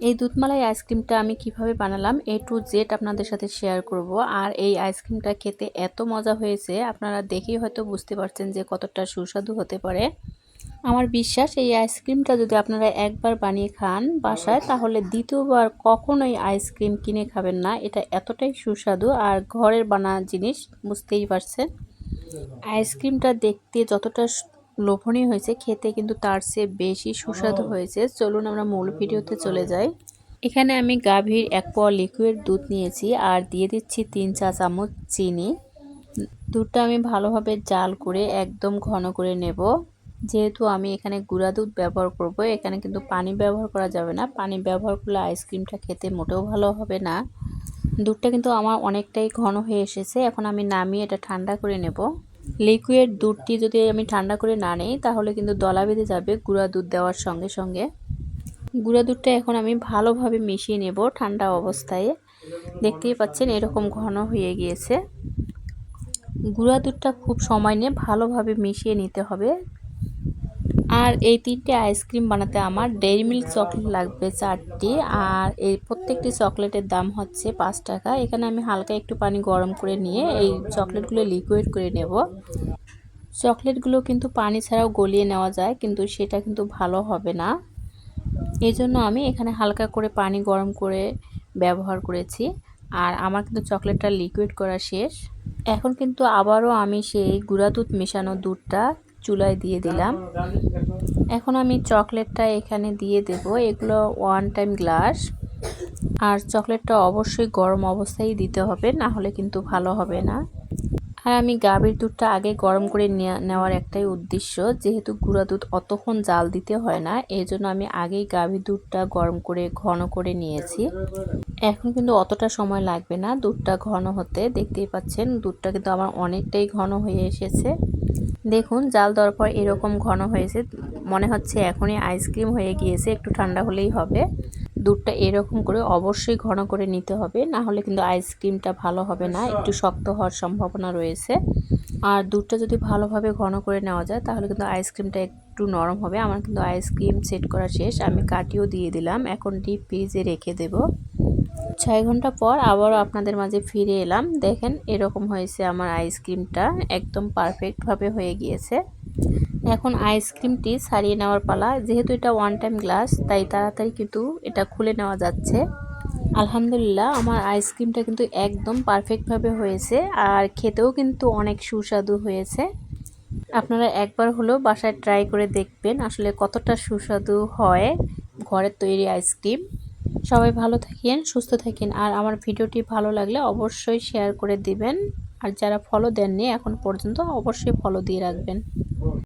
এই দুধমালাই আইসক্রিমটা আমি কিভাবে বানালাম A to Z আপনাদের সাথে শেয়ার করব। আর এই আইসক্রিমটা খেতে এত মজা হয়েছে, আপনারা দেখেই হয়তো বুঝতে পারছেন যে কতটা সুস্বাদু হতে পারে। আমার বিশ্বাস এই আইসক্রিমটা যদি আপনারা একবার বানিয়ে খান বাসায়, তাহলে দ্বিতীয়বার কখনোই আইসক্রিম কিনে খাবেন না। এটা এতটাই সুস্বাদু আর ঘরের বানা জিনিস, বুঝতেই পারছেন। আইসক্রিমটা দেখতে যতটা লোভনীয় হয়েছে, খেতে কিন্তু তার চেয়ে বেশি সুস্বাদু হয়েছে। চলুন আমরা মূল ভিডিওতে চলে যাই। এখানে আমি গাভীর 1 পোয়া লিকুইড দুধ নিয়েছি আর দিয়ে দিচ্ছি 3 চা চামচ চিনি। দুধটা আমি ভালোভাবে জাল করে একদম ঘন করে নেব। যেহেতু আমি এখানে গুঁড়া দুধ ব্যবহার করব, এখানে কিন্তু পানি ব্যবহার করা যাবে না। পানি ব্যবহার করলে আইসক্রিমটা খেতে মোটেও ভালো হবে না। দুধটা কিন্তু আমার অনেকটাই ঘন হয়ে এসেছে। এখন আমি নামিয়ে এটা ঠান্ডা করে নেব। লিকুইড দুধটি যদি আমি ঠান্ডা করে না নিই, তাহলে কিন্তু দলা বেঁধে যাবে গুঁড়া দুধ দেওয়ার সঙ্গে সঙ্গে। গুঁড়া দুধটা এখন আমি ভালোভাবে মিশিয়ে নেব ঠান্ডা অবস্থায়। দেখতেই পাচ্ছেন এরকম ঘন হয়ে গিয়েছে। গুঁড়া দুধটা খুব সময় নিয়ে ভালোভাবে মিশিয়ে নিতে হবে। আর এই 3টে আইসক্রিম বানাতে আমার ডেইরি মিল্ক চকলেট লাগবে 4টি। আর এই প্রত্যেকটি চকলেটের দাম হচ্ছে 5 টাকা। এখানে আমি হালকা একটু পানি গরম করে নিয়ে এই চকলেটগুলো লিকুইড করে নেব। চকলেটগুলো কিন্তু পানি ছাড়াও গলিয়ে নেওয়া যায়, কিন্তু সেটা কিন্তু ভালো হবে না। এই জন্য আমি এখানে হালকা করে পানি গরম করে ব্যবহার করেছি। আর আমার কিন্তু চকলেটটা লিকুইড করা শেষ। এখন কিন্তু আবারও আমি সেই গুঁড়া দুধ মেশানো দুধটা চুলায় দিয়ে দিলাম। এখন আমি চকলেটটা এখানে দিয়ে দেব। এগুলো 1 টাইম গ্লাস। আর চকলেটটা অবশ্যই গরম অবস্থায় দিতে হবে, না হলে কিন্তু ভালো হবে না। আর আমি গাভীর দুধটা আগে গরম করে নেওয়ার একটাই উদ্দেশ্য, যেহেতু গুঁড়া দুধ অতক্ষণ জাল দিতে হয় না, এই জন্য আমি আগেই গাভীর দুধটা গরম করে ঘন করে নিয়েছি। এখন কিন্তু অতটা সময় লাগবে না দুধটা ঘন হতে। দেখতেই পাচ্ছেন দুধটা কিন্তু আমার অনেকটাই ঘন হয়ে এসেছে। দেখুন জাল দেওয়ার পর এরকম ঘন হয়েছে, মনে হচ্ছে এখনই আইসক্রিম হয়ে গিয়েছে, একটু ঠান্ডা হলেই হবে। দুধটা এরকম করে অবশ্যই ঘন করে নিতে হবে, না হলে কিন্তু আইসক্রিমটা ভালো হবে না, একটু শক্ত হওয়ার সম্ভাবনা রয়েছে। আর দুধটা যদি ভালোভাবে ঘন করে নেওয়া যায়, তাহলে কিন্তু আইসক্রিমটা একটু নরম হবে। আমার কিন্তু আইসক্রিম সেট করা শেষ, আমি কাটিও দিয়ে দিলাম। এখন ডিপ ফ্রিজে রেখে দেব। 6 ঘন্টা পর আবারও আপনাদের মাঝে ফিরে এলাম। দেখেন এরকম হয়েছে আমার আইসক্রিমটা, একদম পারফেক্টভাবে হয়ে গিয়েছে। এখন আইসক্রিমটি ছাড়িয়ে নেওয়ার পালা। যেহেতু এটা 1 টাইম গ্লাস, তাই তাড়াতাড়ি কিন্তু এটা খুলে নেওয়া যাচ্ছে। আলহামদুলিল্লাহ আমার আইসক্রিমটা কিন্তু একদম পারফেক্টভাবে হয়েছে, আর খেতেও কিন্তু অনেক সুস্বাদু হয়েছে। আপনারা একবার হলেও বাসায় ট্রাই করে দেখবেন আসলে কতটা সুস্বাদু হয় ঘরের তৈরি আইসক্রিম। সবাই ভালো থাকেন, সুস্থ থাকেন। আর আমার ভিডিওটি ভালো লাগলে অবশ্যই শেয়ার করে দিবেন। আর যারা ফলো দেননি এখন পর্যন্ত, অবশ্যই ফলো দিয়ে রাখবেন।